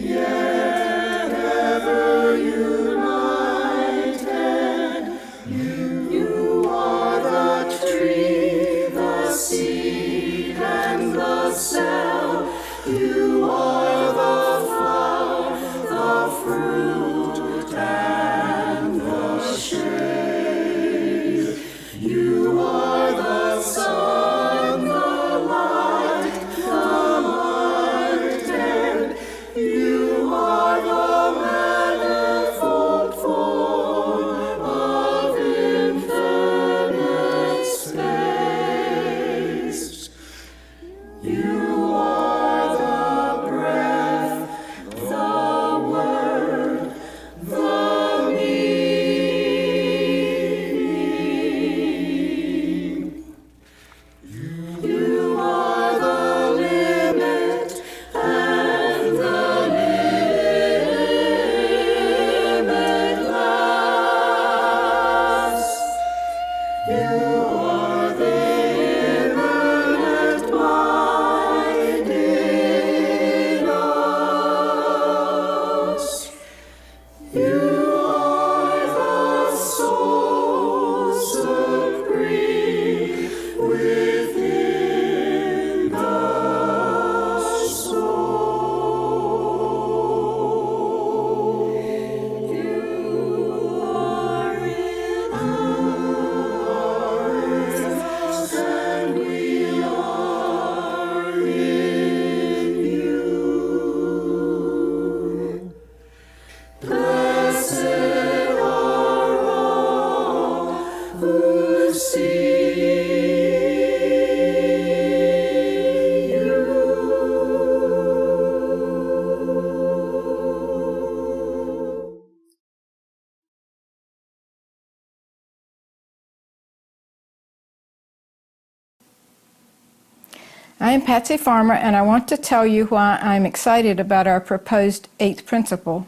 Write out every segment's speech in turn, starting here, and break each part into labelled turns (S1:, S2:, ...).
S1: yet ever united. You are the tree, the seed, and the cell. You are the flower, the fruit, and the shade. You are the sun, the light, and you are the manifold form of infinite space. You are the breath, the word, the meaning. You are the limit and the limitless. You are the immanent mind in us. You are the soul supreme within the soul. You are in us, and we are in you. Blessed are all who see you.
S2: I am Patsy Farmer, and I want to tell you why I'm excited about our proposed 8th principle.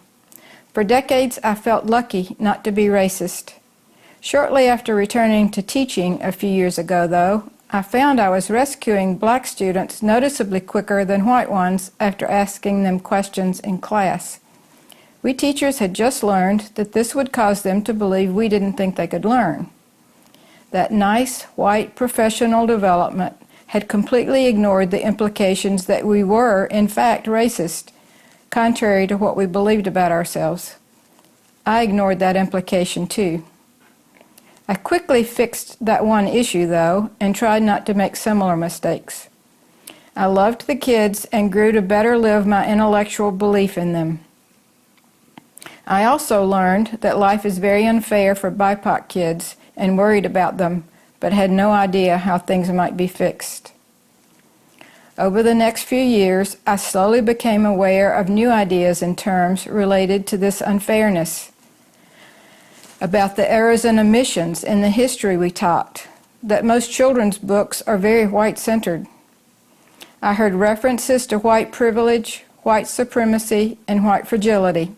S2: For decades, I felt lucky not to be racist. Shortly after returning to teaching a few years ago, though, I found I was rescuing black students noticeably quicker than white ones after asking them questions in class. We teachers had just learned that this would cause them to believe we didn't think they could learn. That nice, white professional development had completely ignored the implications that we were, in fact, racist, contrary to what we believed about ourselves. I ignored that implication too. I quickly fixed that one issue, though, and tried not to make similar mistakes. I loved the kids and grew to better live my intellectual belief in them. I also learned that life is very unfair for BIPOC kids and worried about them, but had no idea how things might be fixed. Over the next few years, I slowly became aware of new ideas and terms related to this unfairness, about the errors and omissions in the history we taught, that most children's books are very white-centered. I heard references to white privilege, white supremacy, and white fragility.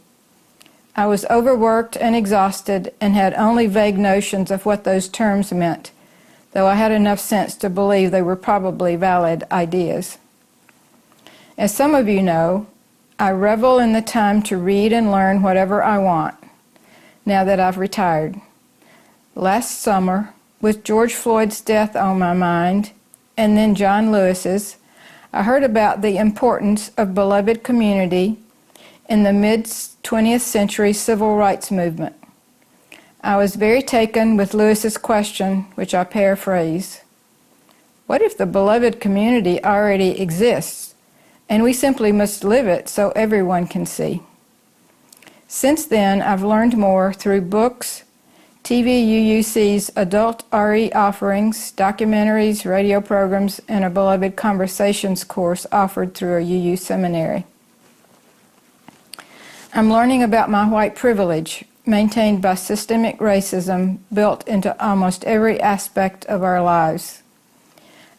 S2: I was overworked and exhausted and had only vague notions of what those terms meant, though I had enough sense to believe they were probably valid ideas. As some of you know, I revel in the time to read and learn whatever I want, now that I've retired. Last summer, with George Floyd's death on my mind, and then John Lewis's, I heard about the importance of beloved community in the mid-20th century civil rights movement. I was very taken with Lewis's question, which I paraphrase. What if the beloved community already exists, and we simply must live it so everyone can see? Since then, I've learned more through books, TVUUC's adult RE offerings, documentaries, radio programs, and a Beloved Conversations course offered through a UU seminary. I'm learning about my white privilege, maintained by systemic racism built into almost every aspect of our lives.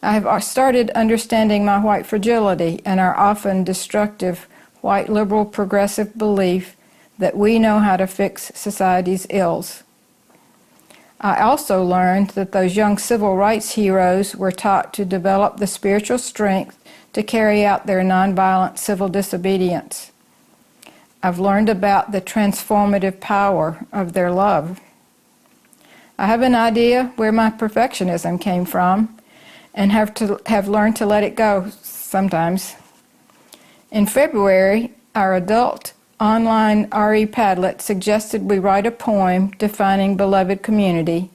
S2: I have started understanding my white fragility and our often destructive white liberal progressive belief that we know how to fix society's ills. I also learned that those young civil rights heroes were taught to develop the spiritual strength to carry out their nonviolent civil disobedience. I've learned about the transformative power of their love. I have an idea where my perfectionism came from and have learned to let it go sometimes. In February, our adult online RE Padlet suggested we write a poem defining beloved community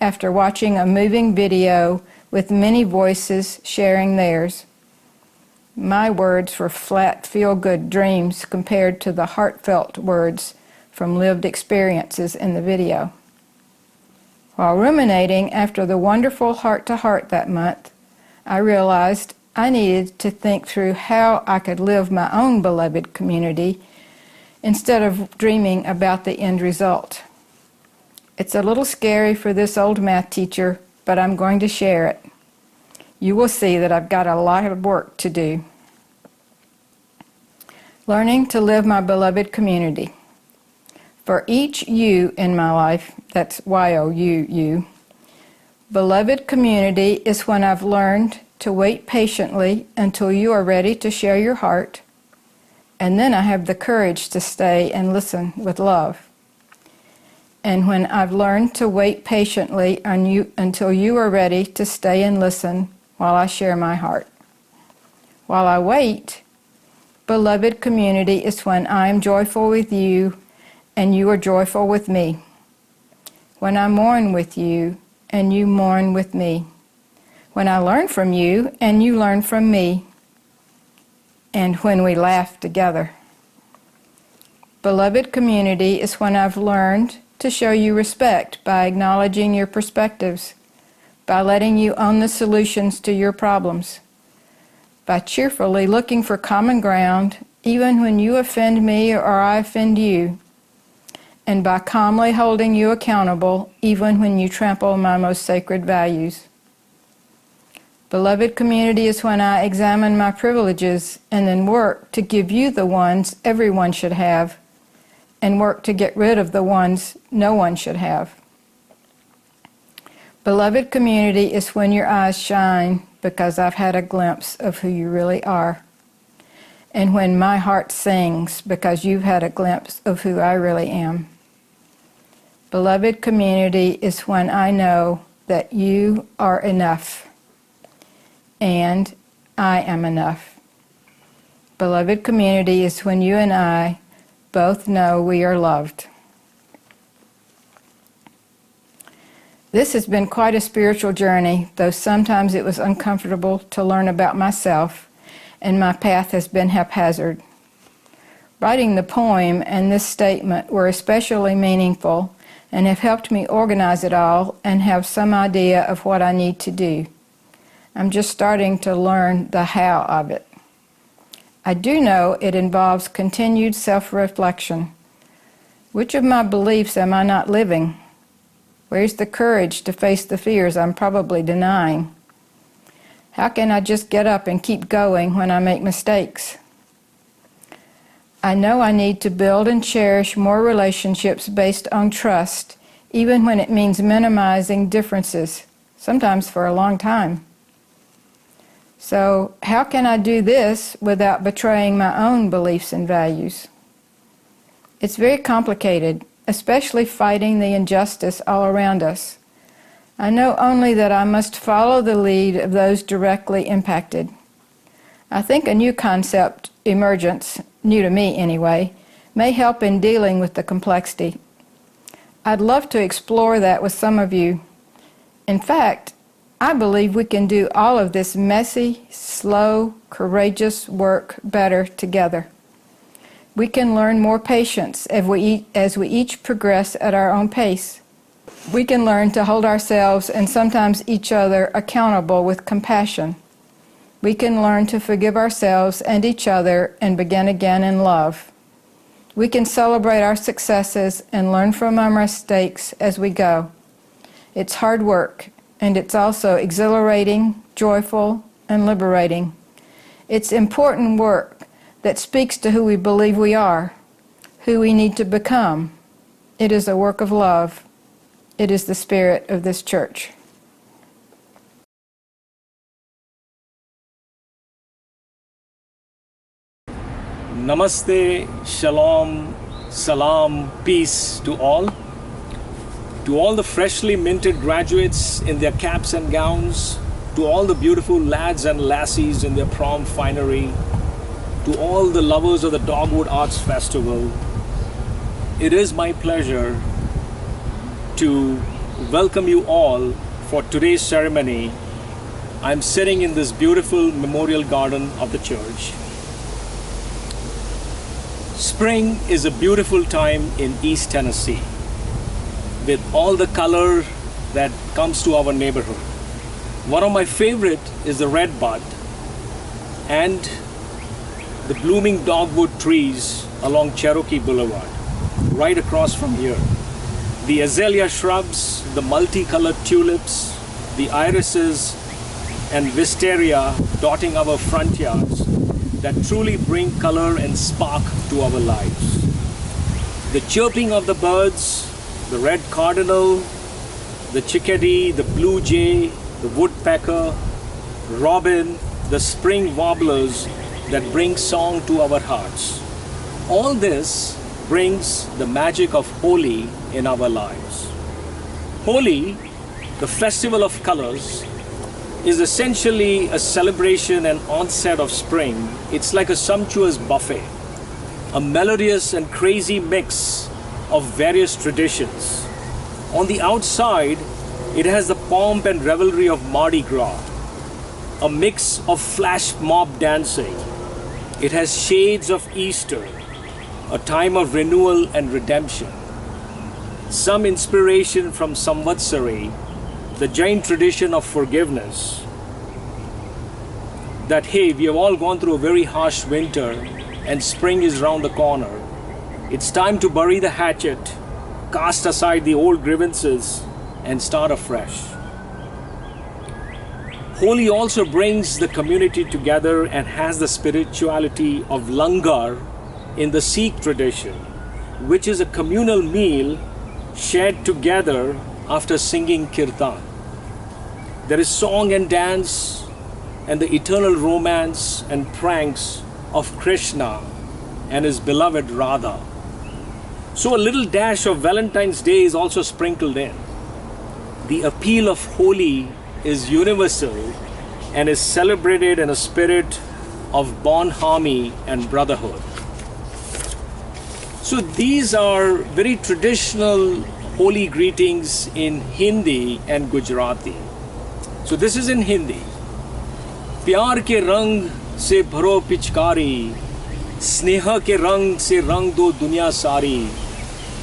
S2: after watching a moving video with many voices sharing theirs. My words were flat, feel-good dreams compared to the heartfelt words from lived experiences in the video. While ruminating after the wonderful heart-to-heart that month, I realized I needed to think through how I could live my own beloved community instead of dreaming about the end result. It's a little scary for this old math teacher, but I'm going to share it. You will see that I've got a lot of work to do. Learning to live my beloved community. For each you in my life, that's Y-O-U, beloved community is when I've learned to wait patiently until you are ready to share your heart, and then I have the courage to stay and listen with love. And when I've learned to wait patiently until you are ready to stay and listen while I share my heart. While I wait, beloved community is when I am joyful with you and you are joyful with me. When I mourn with you and you mourn with me. When I learn from you and you learn from me. And when we laugh together. Beloved community is when I've learned to show you respect by acknowledging your perspectives, by letting you own the solutions to your problems, by cheerfully looking for common ground even when you offend me or I offend you, and by calmly holding you accountable even when you trample my most sacred values. Beloved community is when I examine my privileges and then work to give you the ones everyone should have, and work to get rid of the ones no one should have. Beloved community is when your eyes shine because I've had a glimpse of who you really are, and when my heart sings because you've had a glimpse of who I really am. Beloved community is when I know that you are enough, and I am enough. Beloved community is when you and I both know we are loved. This has been quite a spiritual journey, though sometimes it was uncomfortable to learn about myself, and my path has been haphazard. Writing the poem and this statement were especially meaningful and have helped me organize it all and have some idea of what I need to do. I'm just starting to learn the how of it. I do know it involves continued self-reflection. Which of my beliefs am I not living? Where's the courage to face the fears I'm probably denying? How can I just get up and keep going when I make mistakes? I know I need to build and cherish more relationships based on trust, even when it means minimizing differences, sometimes for a long time. So, how can I do this without betraying my own beliefs and values? It's very complicated, especially fighting the injustice all around us. I know only that I must follow the lead of those directly impacted. I think a new concept, emergence, new to me anyway, may help in dealing with the complexity. I'd love to explore that with some of you. In fact, I believe we can do all of this messy, slow, courageous work better together. We can learn more patience as we each progress at our own pace. We can learn to hold ourselves and sometimes each other accountable with compassion. We can learn to forgive ourselves and each other and begin again in love. We can celebrate our successes and learn from our mistakes as we go. It's hard work, and it's also exhilarating, joyful, and liberating. It's important work that speaks to who we believe we are, who we need to become. It is a work of love. It is the spirit of this church.
S3: Namaste, Shalom, Salam, peace to all. To all the freshly minted graduates in their caps and gowns, to all the beautiful lads and lassies in their prom finery, to all the lovers of the Dogwood Arts Festival, it is my pleasure to welcome you all for today's ceremony. I'm sitting in this beautiful memorial garden of the church. Spring is a beautiful time in East Tennessee, with all the color that comes to our neighborhood. One of my favorite is the red bud and the blooming dogwood trees along Cherokee Boulevard, right across from here. The azalea shrubs, the multicolored tulips, the irises and wisteria dotting our front yards that truly bring color and spark to our lives. The chirping of the birds, the red cardinal, the chickadee, the blue jay, the woodpecker, robin, the spring warblers that bring song to our hearts. All this brings the magic of Holi in our lives. Holi, the festival of colors, is essentially a celebration and onset of spring. It's like a sumptuous buffet, a melodious and crazy mix of various traditions. On the outside, it has the pomp and revelry of Mardi Gras, a mix of flash mob dancing. It has shades of Easter, a time of renewal and redemption. Some inspiration from Samvatsari, the Jain tradition of forgiveness, that hey, we have all gone through a very harsh winter and spring is round the corner. It's time to bury the hatchet, cast aside the old grievances and start afresh. Holi also brings the community together and has the spirituality of langar in the Sikh tradition, which is a communal meal shared together after singing kirtan. There is song and dance and the eternal romance and pranks of Krishna and his beloved Radha. So a little dash of Valentine's Day is also sprinkled in. The appeal of Holi is universal and is celebrated in a spirit of bonhomie and brotherhood. So these are very traditional Holi greetings in Hindi and Gujarati. So this is in Hindi. प्यार के रंग से भरो पिचकारी, स्नेह के रंग से रंग दो दुनिया सारी,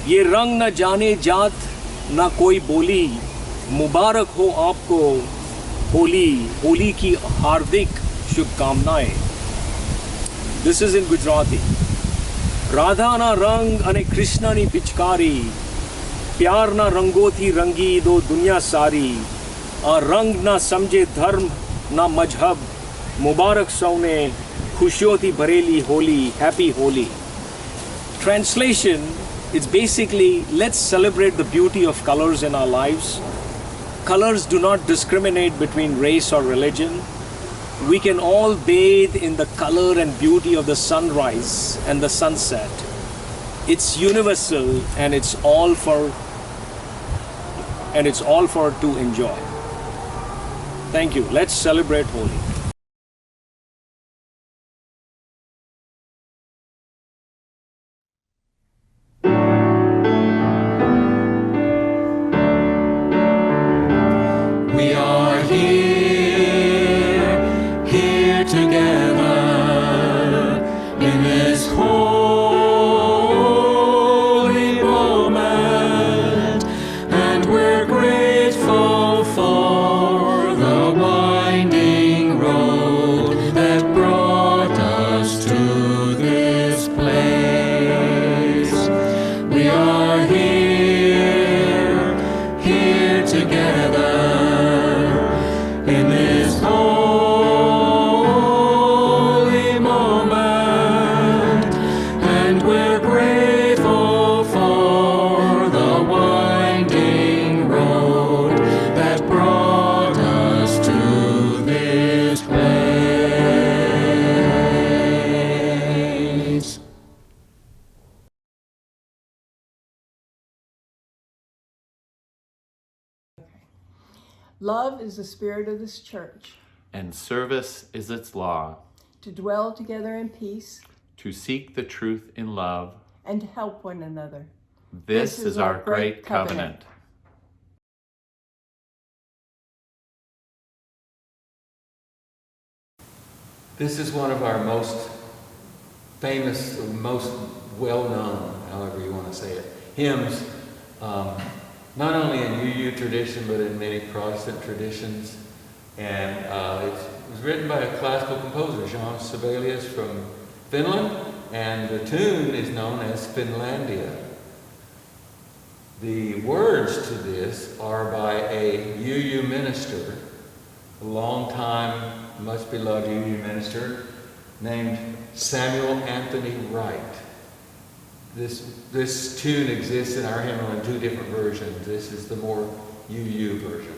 S3: ये रंग न जाने जात न कोई बोली, मुबारक हो आपको होली, होली की हार्दिक शुभकामनाएं. This is in Gujarati. Radha ना रंग अने कृष्णा नी पिचकारी, प्यार ना रंगोथी रंगी दो दुनिया सारी, आ रंग ना समझे धर्म ना मजहब, मुबारक सौने खुशियों भरेली Holi, happy Holi. Translation, it's basically, let's celebrate the beauty of colors in our lives. Colors do not discriminate between race or religion. We can all bathe in the color and beauty of the sunrise and the sunset. It's universal and it's all for to enjoy. Thank you. Let's celebrate Holi.
S1: We are here together in this holy moment, and we're grateful for the winding road
S4: Love is the spirit of this church.
S5: And service is its law.
S4: To dwell together in peace.
S5: To seek the truth in love.
S4: And to help one another.
S5: This is our great covenant.
S6: This is one of our most famous, most well-known, however you want to say it, hymns, not only in UU tradition, but in many Protestant traditions. And it was written by a classical composer, Jean Sibelius from Finland, and the tune is known as Finlandia. The words to this are by a UU minister, a long-time, much beloved UU minister named Samuel Anthony Wright. This tune exists in our hymnal in two different versions. This is the more UU version.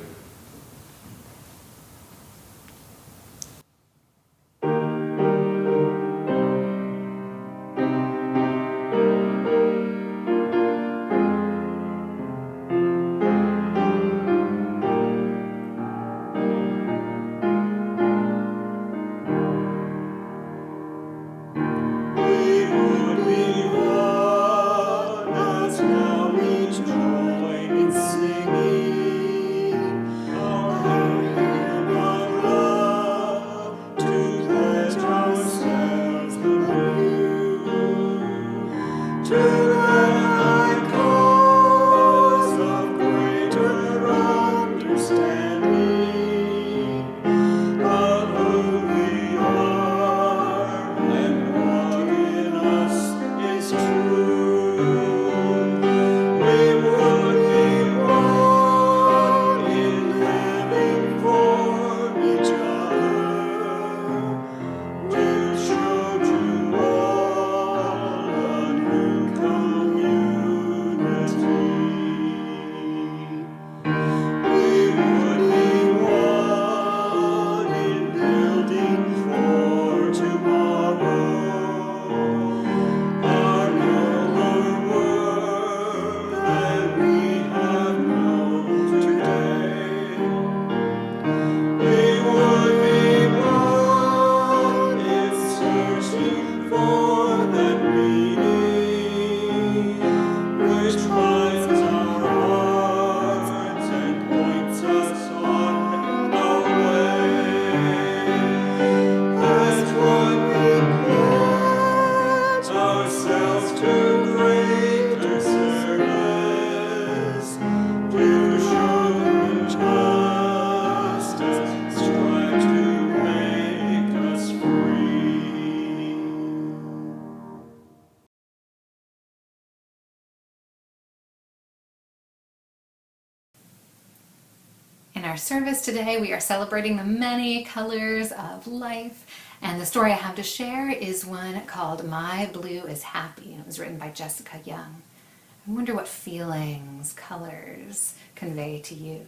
S7: In our service today, we are celebrating the many colors of life, and the story I have to share is one called My Blue is Happy, and it was written by Jessica Young. I wonder what feelings, colors convey to you.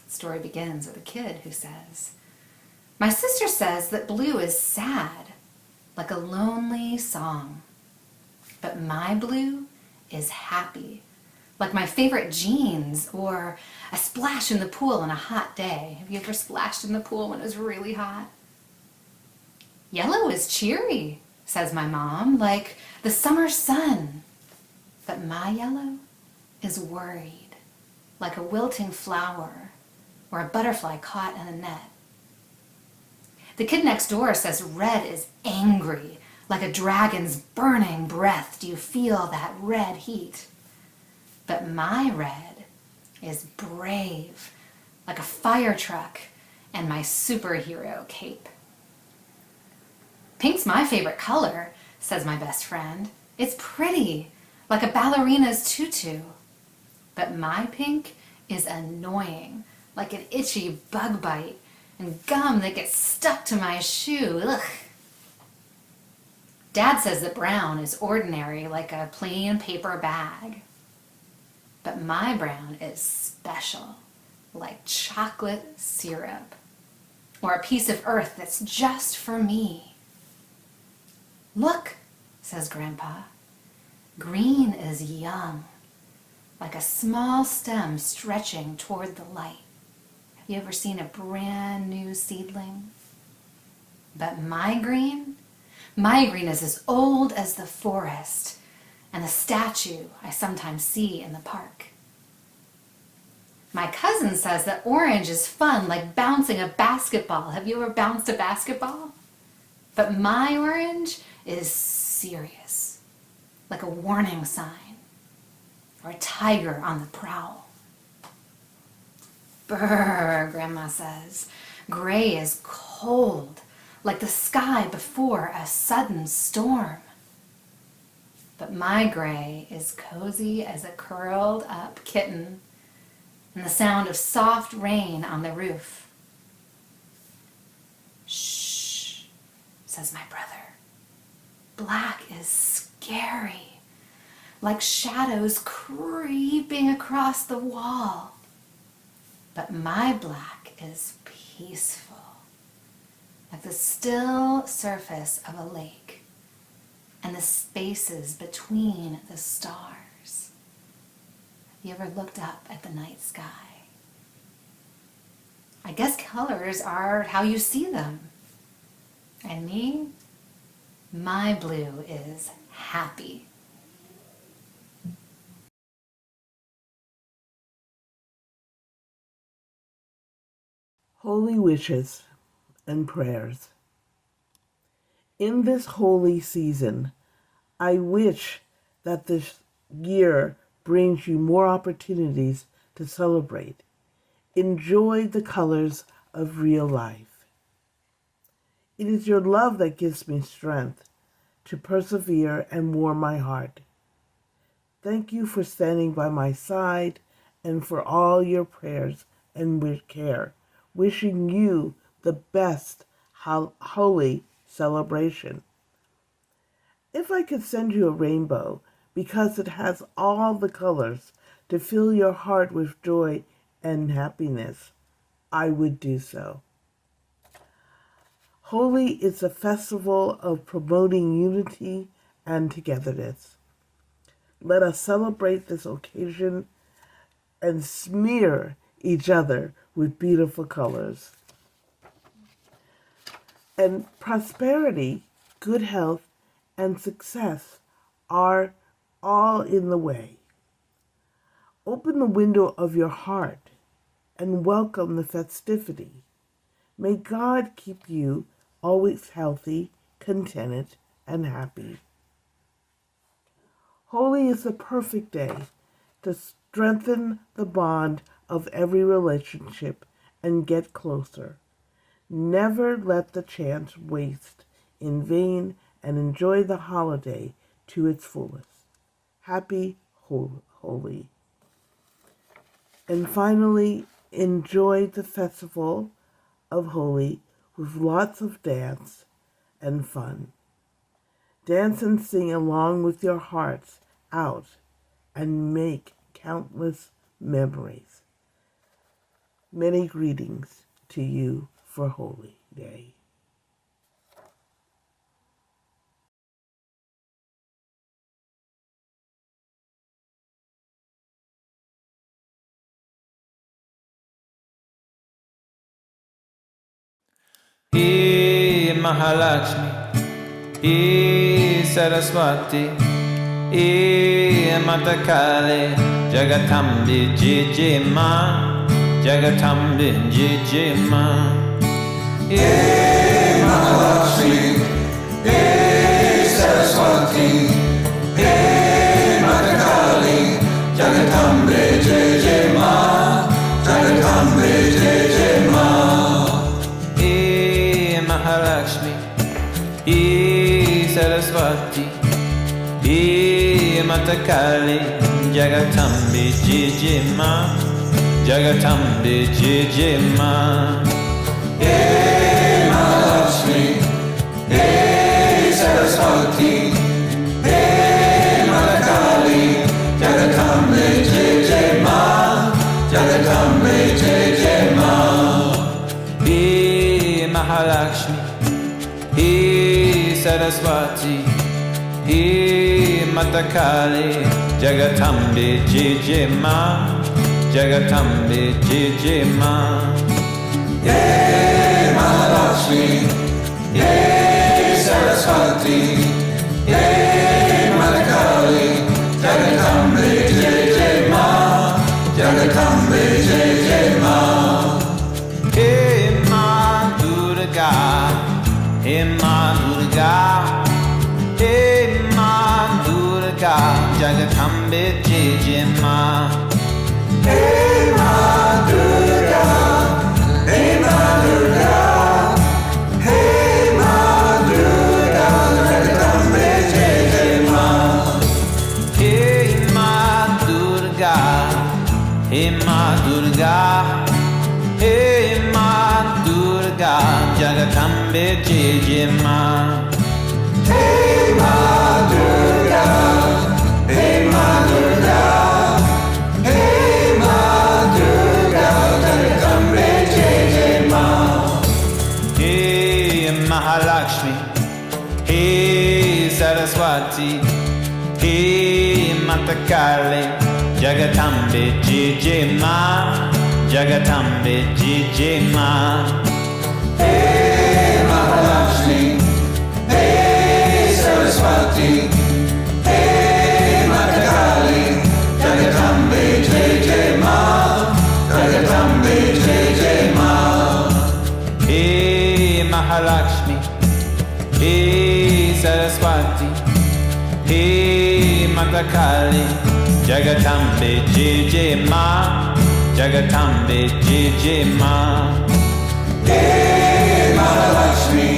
S7: The story begins with a kid who says, "My sister says that blue is sad, like a lonely song, but my blue is happy, like my favorite jeans or a splash in the pool on a hot day." Have you ever splashed in the pool when it was really hot? "Yellow is cheery," says my mom, "like the summer sun. But my yellow is worried, like a wilting flower or a butterfly caught in a net." The kid next door says red is angry, like a dragon's burning breath. Do you feel that red heat? But my red is brave, like a fire truck and my superhero cape. "Pink's my favorite color," says my best friend. "It's pretty, like a ballerina's tutu. But my pink is annoying, like an itchy bug bite and gum that gets stuck to my shoe. Ugh." Dad says that brown is ordinary, like a plain paper bag. But my brown is special, like chocolate syrup, or a piece of earth that's just for me. "Look," says Grandpa, "green is young, like a small stem stretching toward the light. You ever seen a brand new seedling? But my green is as old as the forest and the statue I sometimes see in the park. My cousin says that orange is fun, like bouncing a basketball. Have you ever bounced a basketball? But my orange is serious, like a warning sign or a tiger on the prowl. Brr, Grandma says. Gray is cold, like the sky before a sudden storm. But my gray is cozy as a curled up kitten and the sound of soft rain on the roof. Shh, says my brother. Black is scary, like shadows creeping across the wall. But my black is peaceful, like the still surface of a lake and the spaces between the stars. Have you ever looked up at the night sky? I guess colors are how you see them. And me, my blue is happy.
S8: Holy wishes and prayers. In this holy season, I wish that this year brings you more opportunities to celebrate. Enjoy the colors of real life. It is your love that gives me strength to persevere and warm my heart. Thank you for standing by my side and for all your prayers and care. Wishing you the best holy celebration. If I could send you a rainbow because it has all the colors to fill your heart with joy and happiness, I would do so. Holi is a festival of promoting unity and togetherness. Let us celebrate this occasion and smear each other with beautiful colors. And prosperity, good health, and success are all in the way. Open the window of your heart and welcome the festivity. May God keep you always healthy, contented, and happy. Holi is the perfect day to strengthen the bond of every relationship and get closer. Never let the chance waste in vain and enjoy the holiday to its fullest. Happy Holi. And finally, enjoy the festival of Holi with lots of dance and fun. Dance and sing along with your hearts out and make countless memories. Many greetings to you for Holi Day.
S9: He Mahalakshmi, He Saraswati, He Mata Kali, Jagatambi Jijima, Jagatambi Jijima.
S1: Hey Mahalakshmi, hey Saraswati, hey Mata Kali, Jagatambe Jai Jai Ma, Jagatambe Jai Jai Ma.
S9: He Mahalakshmi, He Saraswati, He Mata Kali, Jagatambi Jijima, Jagatambi Jijima.
S1: Hey Mahalakshmi, hey Saraswati, hey Mata Kali, Jagatambe Jai Jai Ma, Jagatambe Jai Jai Ma.
S9: He Mahalakshmi, He Saraswati, He Mata Kali, Jagatambi Jijima, Jagatambi Jijima.
S1: Hey Mahalakshmi, Hey Saraswati, Hey Madakali, Jagatambe Jai Jai Ma, Jagatambe Jai Jai Ma.
S9: Hey Ma Durga, Hey Ma Durga, Hey Ma Durga, Jagatambe Jai Jai Ma.
S1: Hey Ma Durga, Hey Ma Durga, Hey Ma Durga, Jagatambe Jai Jai Ma.
S9: Hey Ma Durga, Hey Ma Durga, Hey Ma Durga, Jagatambe Jai Jai Ma.
S1: Hey Ma Durga, Hey Ma Durga, Hey Ma Durga, Jagatambe Jai Jai Ma.
S9: Hey Mahalakshmi, Hey Saraswati, Hey Matakali, Jagatambe Jai Jai Ma, Jagatambe Jai Jai Ma.
S1: Hey Mahalakshmi, Hey Saraswati, Hey Matakali, Jagatambe Jai Jai Ma, Jagatambe Jai Jai Ma.
S9: Hey Mahalakshmi, Hey Saraswati, Hey Matakali, Jagatambe Jai Jai Ma, Jagatambe Jai Jai Ma.
S1: Hey Mahalakshmi,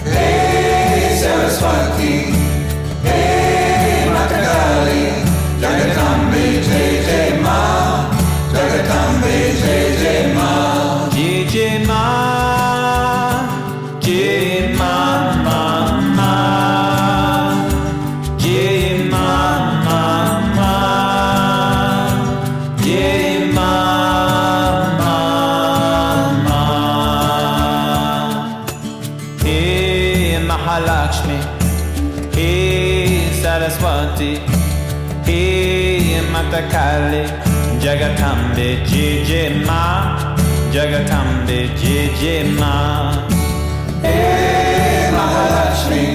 S1: Hey Saraswati, Hey Matakali, Jagatambe Jai Jai Ma, Jagatambe Jai Jai Ma.
S9: Jai Jai Ma, Jai Ma Ma Ma, Jai Ma Ma Ma, Jai Ma Ma Ma. Hey Mahalakshmi, Hey Saraswati, Hey Matakali, Jagatambe Jai Jai Ma, Jagatambe Jai Jai Ma.
S1: Hey Mahalakshmi,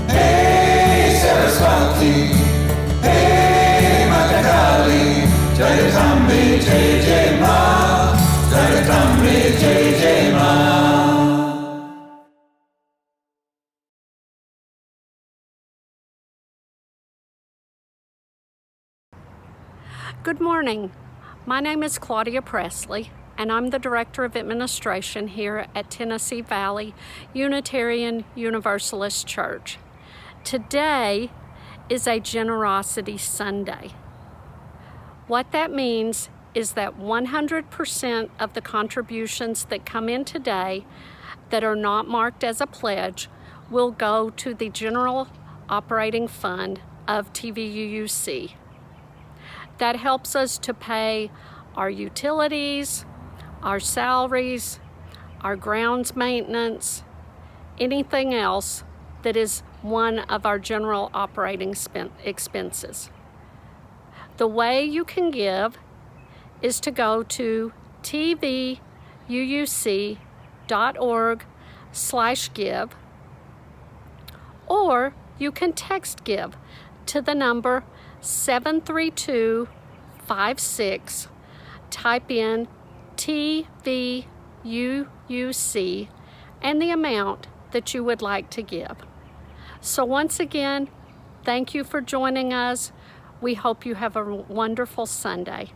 S1: Hey Saraswati, Hey Matakali, Jagatambe Jai Jai Ma, Jagatambe Jai Jai Ma.
S10: Good morning. My name is Claudia Presley, and I'm the Director of Administration here at Tennessee Valley Unitarian Universalist Church. Today is a Generosity Sunday. What that means is that 100% of the contributions that come in today that are not marked as a pledge will go to the General Operating Fund of TVUUC. That helps us to pay our utilities, our salaries, our grounds maintenance, anything else that is one of our general operating expenses. The way you can give is to go to tvuuc.org/give, or you can text give to the number 73256, type in TVUUC and the amount that you would like to give. So once again, thank you for joining us. We hope you have a wonderful Sunday.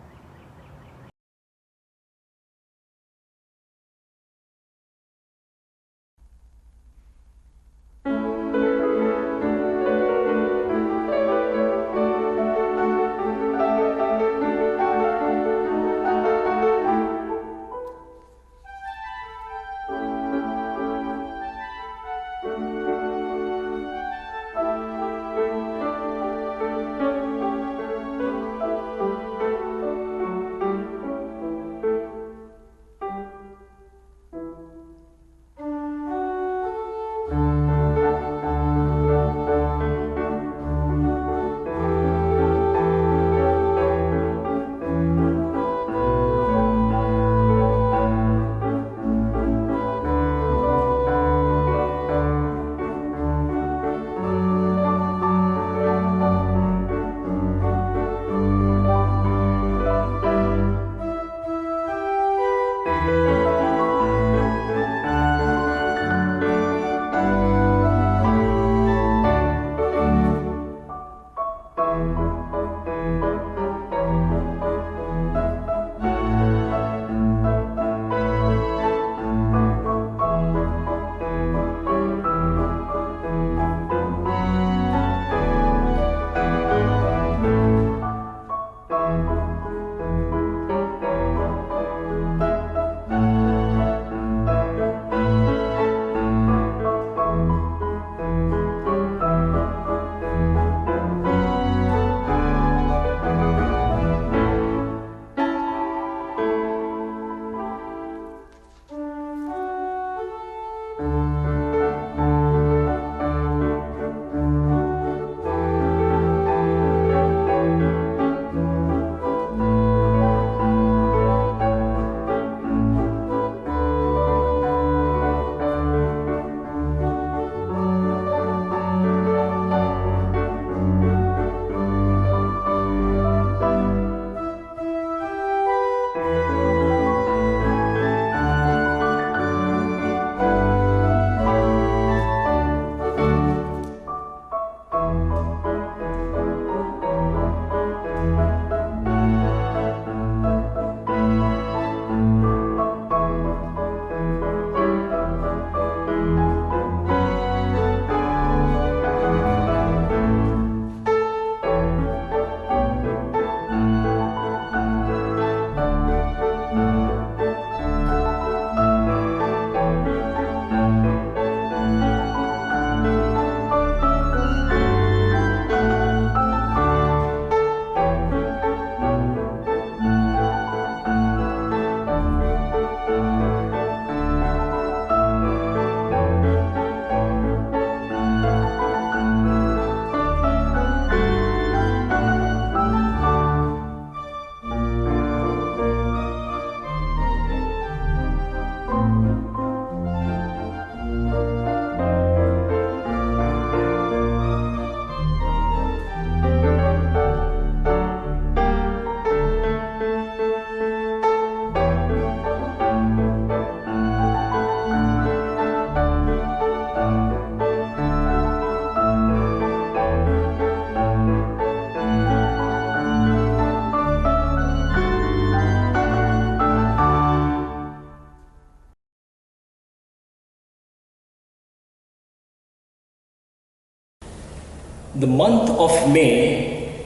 S3: the month of May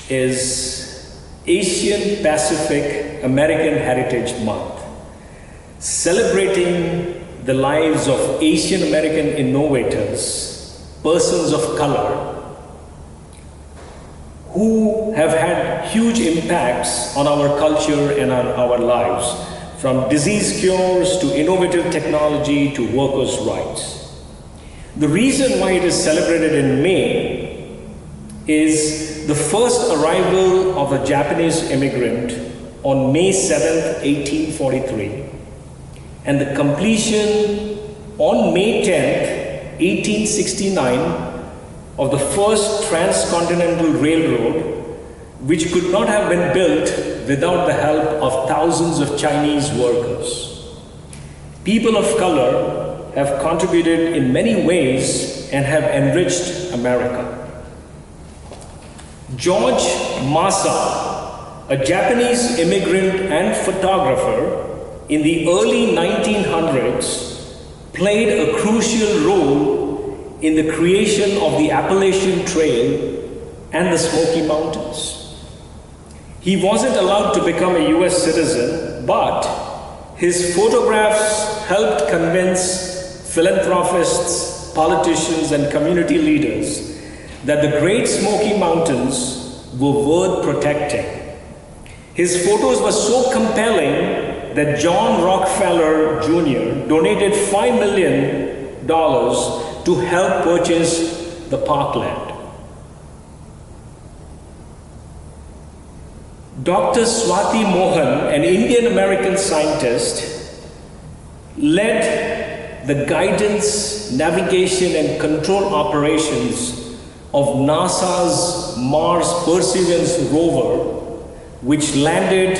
S3: is Asian Pacific American Heritage Month, celebrating the lives of Asian American innovators, persons of color, who have had huge impacts on our culture and on our lives, from disease cures to innovative technology to workers' rights. The reason why it is celebrated in May is the first arrival of a Japanese immigrant on May 7th, 1843, and the completion on May 10th, 1869, of the first transcontinental railroad, which could not have been built without the help of thousands of Chinese workers. People of color have contributed in many ways and have enriched America. George Masa, a Japanese immigrant and photographer in the early 1900s, played a crucial role in the creation of the Appalachian Trail and the Smoky Mountains. He wasn't allowed to become a US citizen, but his photographs helped convince philanthropists, politicians, and community leaders that the Great Smoky Mountains were worth protecting. His photos were so compelling that John Rockefeller Jr. donated $5 million to help purchase the parkland. Dr. Swati Mohan, an Indian American scientist, led the guidance, navigation, and control operations of NASA's Mars Perseverance rover, which landed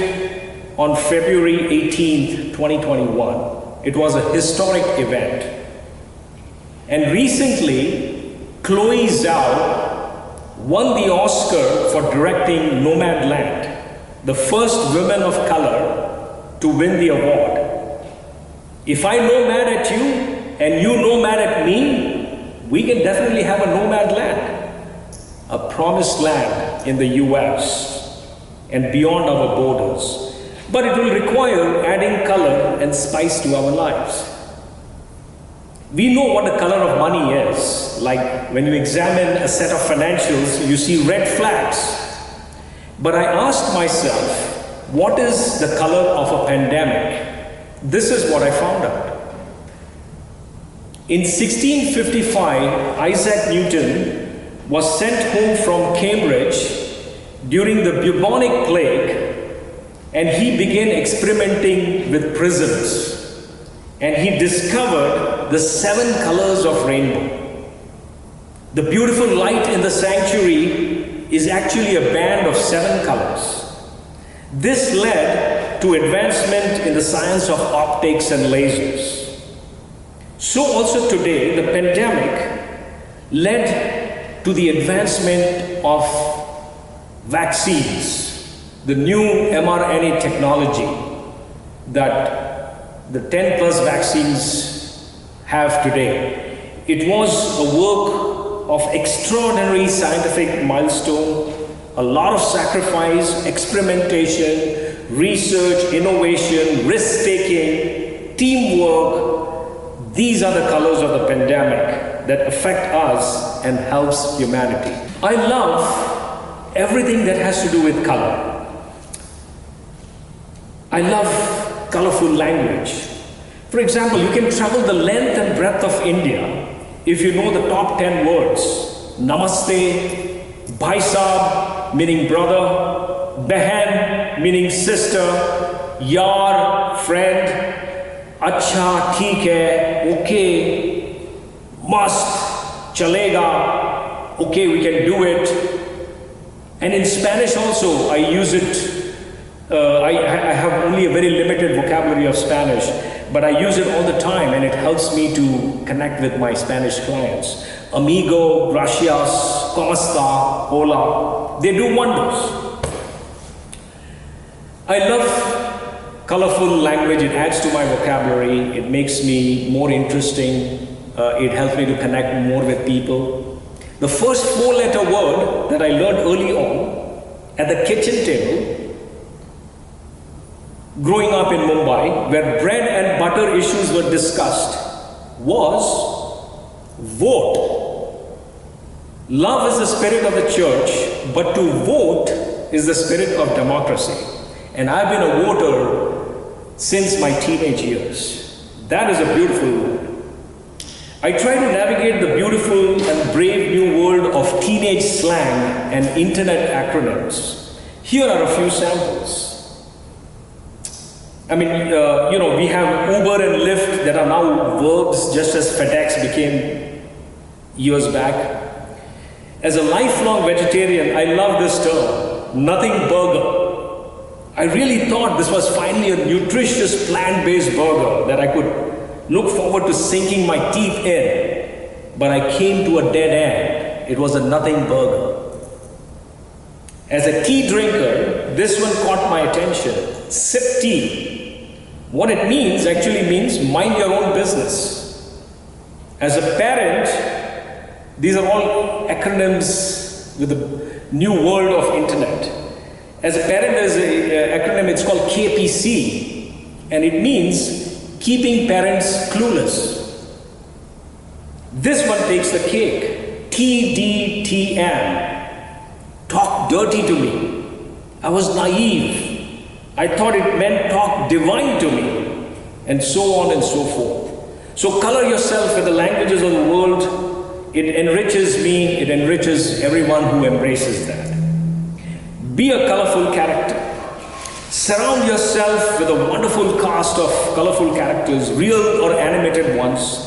S3: on February 18, 2021. It was a historic event. And recently, Chloe Zhao won the Oscar for directing Nomadland, the first woman of color to win the award. If I nomad at you and you nomad at me, we can definitely have a Nomadland, a promised land in the US and beyond our borders. But it will require adding color and spice to our lives. We know what the color of money is. Like when you examine a set of financials, you see red flags. But I asked myself, what is the color of a pandemic? This is what I found out. In 1655, Isaac Newton was sent home from Cambridge during the bubonic plague, and he began experimenting with prisms. And he discovered the 7 colors of rainbow. The beautiful light in the sanctuary is actually a band of 7 colors. This led to advancement in the science of optics and lasers. So also today, the pandemic led to the advancement of vaccines, the new mRNA technology that the 10 plus vaccines have today. It was a work of extraordinary scientific milestone, a lot of sacrifice, experimentation, research, innovation, risk-taking, teamwork. These are the colors of the pandemic that affect us and helps humanity. I love everything that has to do with color. I love colorful language. For example, you can travel the length and breadth of India if you know the top 10 words. Namaste, Bhai Saab, meaning brother, Behan, meaning sister, Yar, friend, Acha, theek hai, okay, must, chalega, okay, we can do it. And in Spanish also, I use it. I have only a very limited vocabulary of Spanish, but I use it all the time, and it helps me to connect with my Spanish clients. Amigo, gracias, ¿cómo está? Hola. They do wonders. I love colorful language. It adds to my vocabulary. It makes me more interesting. It helps me to connect more with people. The first 4-letter word that I learned early on at the kitchen table, growing up in Mumbai, where bread and butter issues were discussed, was vote. Love is the spirit of the church, but to vote is the spirit of democracy. And I've been a voter since my teenage years. That is a beautiful word. I try to navigate the beautiful and brave new world of teenage slang and internet acronyms. Here are a few samples. I mean, we have Uber and Lyft that are now verbs, just as FedEx became years back. As a lifelong vegetarian, I love this term, nothing burger. I really thought this was finally a nutritious plant-based burger that I could look forward to sinking my teeth in, but I came to a dead end. It was a nothing burger. As a tea drinker, this one caught my attention. Sip tea. What it means actually means mind your own business. As a parent, these are all acronyms with the new world of internet. As a parent, there's an acronym, it's called KPC, and it means keeping parents clueless. This one takes the cake. TDTM. Talk dirty to me. I was naive. I thought it meant talk divine to me. And so on and so forth. So color yourself with the languages of the world. It enriches me. It enriches everyone who embraces that. Be a colorful character. Surround yourself with a wonderful cast of colorful characters, real or animated ones,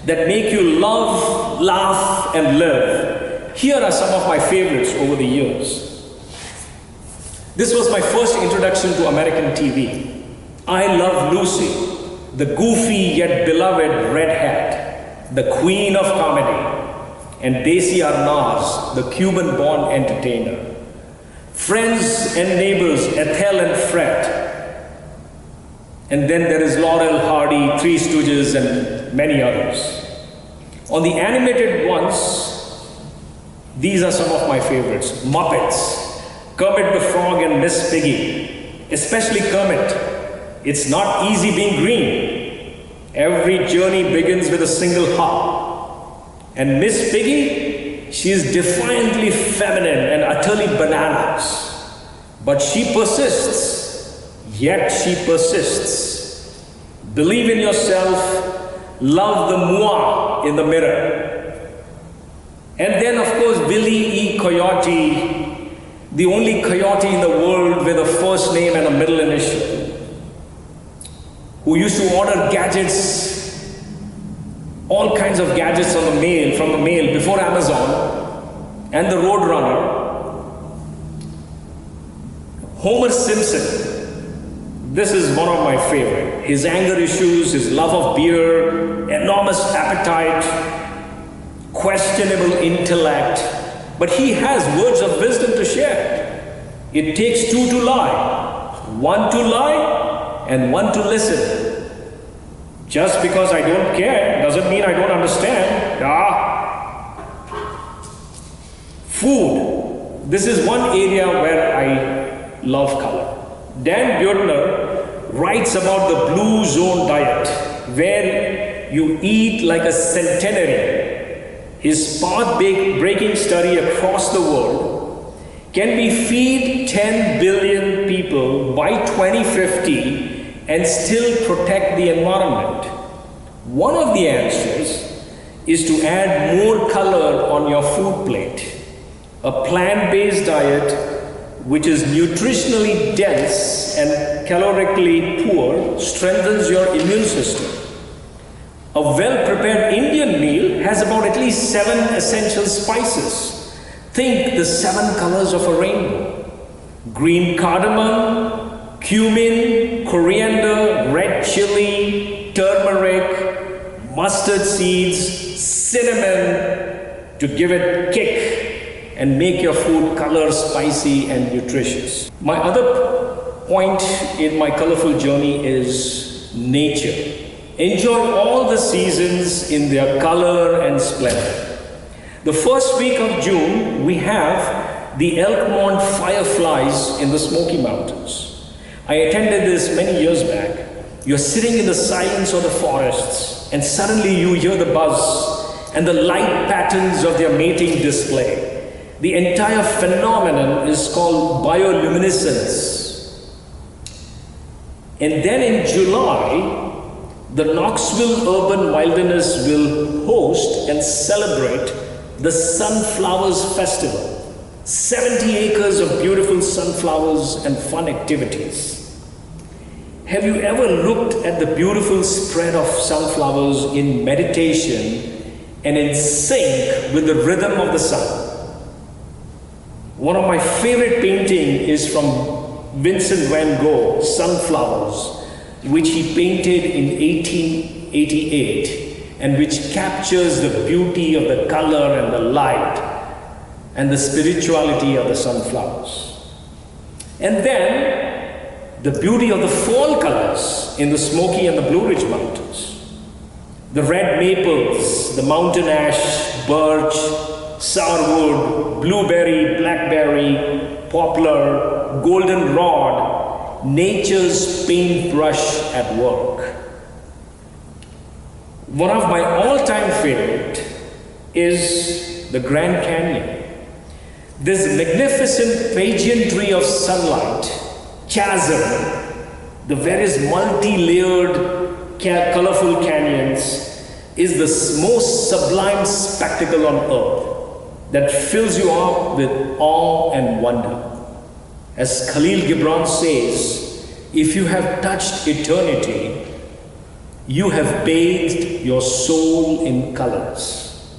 S3: that make you love, laugh, and live. Here are some of my favorites over the years. This was my first introduction to American TV. I Love Lucy, the goofy yet beloved redhead, the queen of comedy, and Desi Arnaz, the Cuban-born entertainer. Friends and Neighbors, Ethel and Fred. And then there is Laurel, Hardy, Three Stooges, and many others. On the animated ones, these are some of my favorites. Muppets, Kermit the Frog and Miss Piggy. Especially Kermit. It's not easy being green. Every journey begins with a single hop. And Miss Piggy, she is defiantly feminine and utterly bananas. But she persists, yet she persists. Believe in yourself, love the moi in the mirror. And then of course Willie E. Coyote, the only coyote in the world with a first name and a middle initial, who used to order gadgets, all kinds of gadgets from the mail before Amazon, and the Roadrunner. Homer Simpson, this is one of my favorite. His anger issues, his love of beer, enormous appetite, questionable intellect, but he has words of wisdom to share. It takes two to lie, one to lie and one to listen. Just because I don't care doesn't mean I don't understand. Food. This is one area where I love color. Dan Buettner writes about the blue zone diet, where you eat like a centenary. His path-breaking study across the world, can we feed 10 billion people by 2050 and still protect the environment? One of the answers is to add more color on your food plate. A plant-based diet which is nutritionally dense and calorically poor strengthens your immune system. A well-prepared Indian meal has about at least 7 essential spices. Think the 7 colors of a rainbow. Green cardamom, cumin, coriander, red chili, turmeric, mustard seeds, cinnamon to give it kick and make your food color spicy and nutritious. My other point in my colorful journey is nature. Enjoy all the seasons in their color and splendor. The first week of June, we have the Elkmont Fireflies in the Smoky Mountains. I attended this many years back. You're sitting in the silence of the forests, and suddenly you hear the buzz and the light patterns of their mating display. The entire phenomenon is called bioluminescence. And then in July, the Knoxville Urban Wilderness will host and celebrate the Sunflowers Festival. 70 acres of beautiful sunflowers and fun activities. Have you ever looked at the beautiful spread of sunflowers in meditation and in sync with the rhythm of the sun? One of my favorite paintings is from Vincent van Gogh, Sunflowers, which he painted in 1888 and which captures the beauty of the color and the light and the spirituality of the sunflowers. And then the beauty of the fall colors in the Smoky and the Blue Ridge Mountains. The red maples, the mountain ash, birch, sourwood, blueberry, blackberry, poplar, goldenrod, nature's paintbrush at work. One of my all-time favorite is the Grand Canyon. This magnificent pageantry of sunlight, chasm, the various multi-layered, colorful canyons is the most sublime spectacle on earth that fills you up with awe and wonder. As Khalil Gibran says, if you have touched eternity, you have bathed your soul in colors.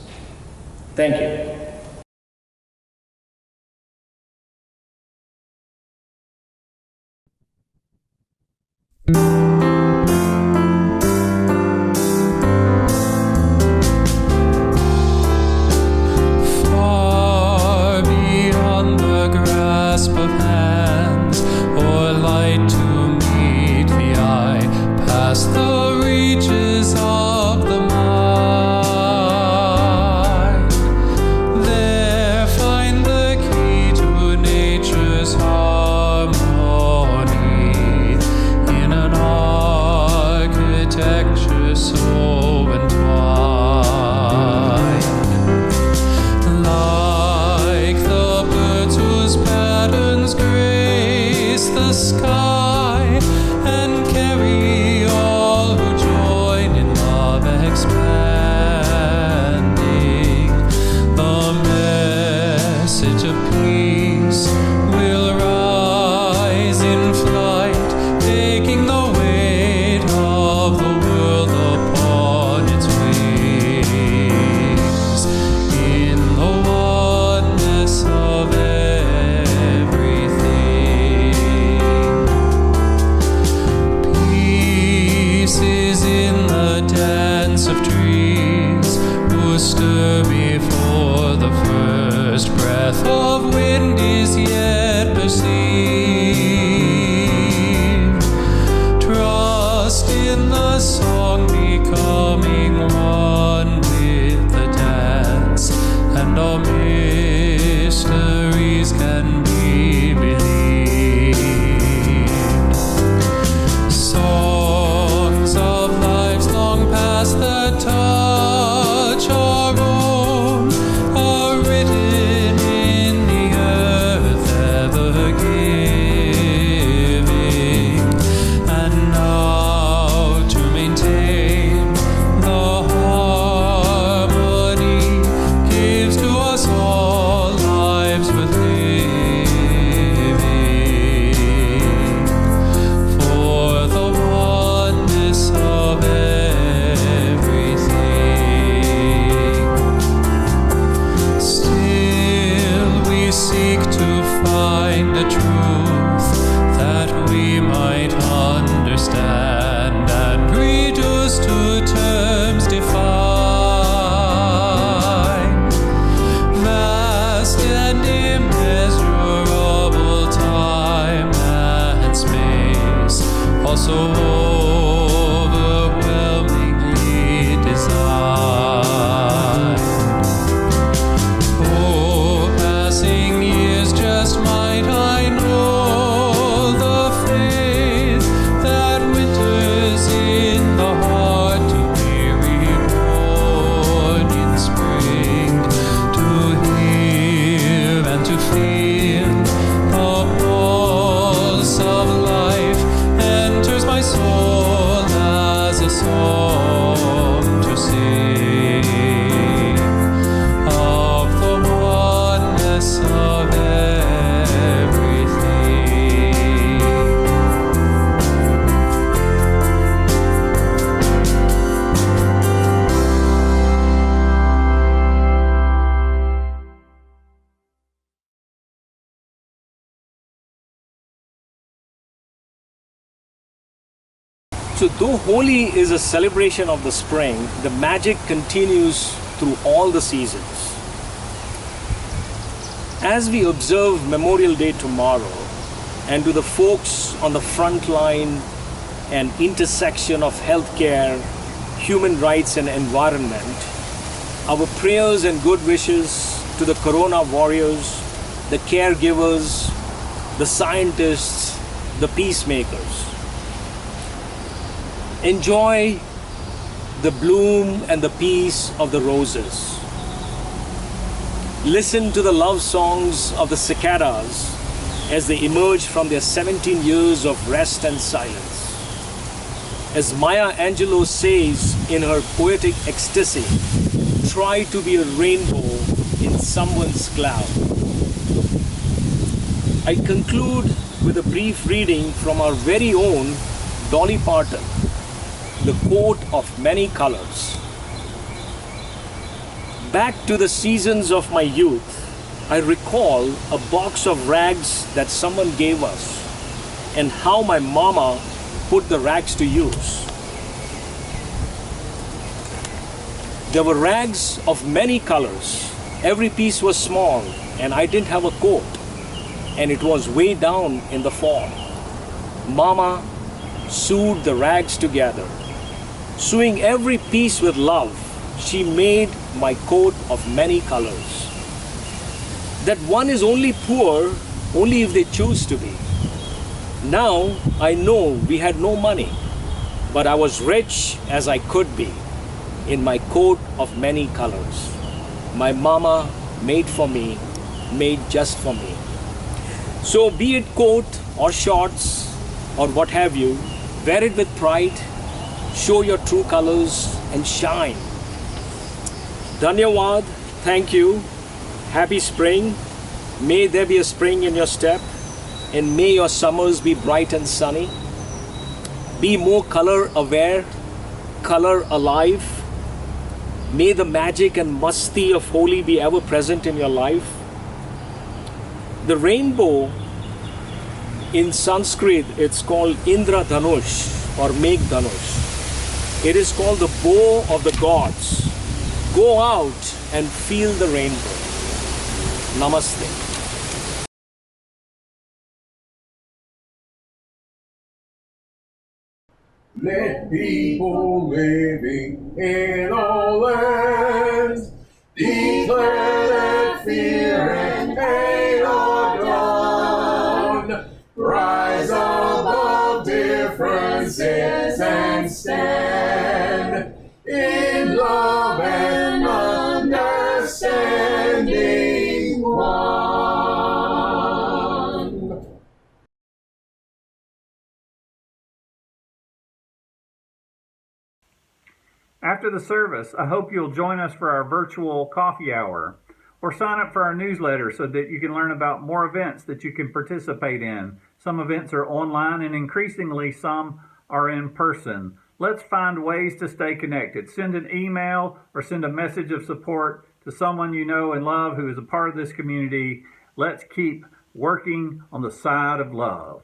S3: Thank you.
S11: Far beyond the grasp of hands, or light to meet the eye, past the reaches of the mind, there find the key to nature's harmony in an architecture so entwined. Like the birds whose patterns grace the sky and carry all who join in love expanding, the message of peace will rise in flight, taking the weight of the world upon its wings, in the oneness of everything. Peace is in the dance of trees who stir before the first breath of wind is yet perceived. Trust in the song becoming one with the dance, and all mysteries can be believed. Songs of lives long past the touch our own are written in the earth ever giving, and now to maintain the harmony gives to us all lives
S3: So though Holi is a celebration of the spring, the magic continues through all the seasons. As we observe Memorial Day tomorrow, and to the folks on the front line and intersection of healthcare, human rights and environment, our prayers and good wishes to the Corona warriors, the caregivers, the scientists, the peacemakers. Enjoy the bloom and the peace of the roses. Listen to the love songs of the cicadas as they emerge from their 17 years of rest and silence. As Maya Angelou says in her poetic ecstasy, try to be a rainbow in someone's cloud. I conclude with a brief reading from our very own Dolly Parton, the coat of many colors. Back to the seasons of my youth, I recall a box of rags that someone gave us and how my mama put the rags to use. There were rags of many colors. Every piece was small and I didn't have a coat, and it was way down in the fall. Mama sewed the rags together. Sewing every piece with love, she made my coat of many colors. That one is only poor only if they choose to be. Now I know we had no money, but I was rich as I could be in my coat of many colors. My mama made for me, made just for me. So be it coat or shorts or what have you, wear it with pride, show your true colors and shine. Dhanyawad, thank you. Happy spring. May there be a spring in your step, and may your summers be bright and sunny. Be more color aware, color alive. May the magic and masti of Holi be ever present in your life. The rainbow, in Sanskrit, it's called Indra Dhanush or Megh Dhanush. It is called the bow of the gods. Go out and feel the rainbow. Namaste.
S1: Let people living in all lands declare that fear and hate are gone. Rise above differences and stand in love and understanding one.
S12: After the service, I hope you'll join us for our virtual coffee hour, or sign up for our newsletter so that you can learn about more events that you can participate in. Some events are online and increasingly some are in person. Let's find ways to stay connected. Send an email or send a message of support to someone you know and love who is a part of this community. Let's keep working on the side of love.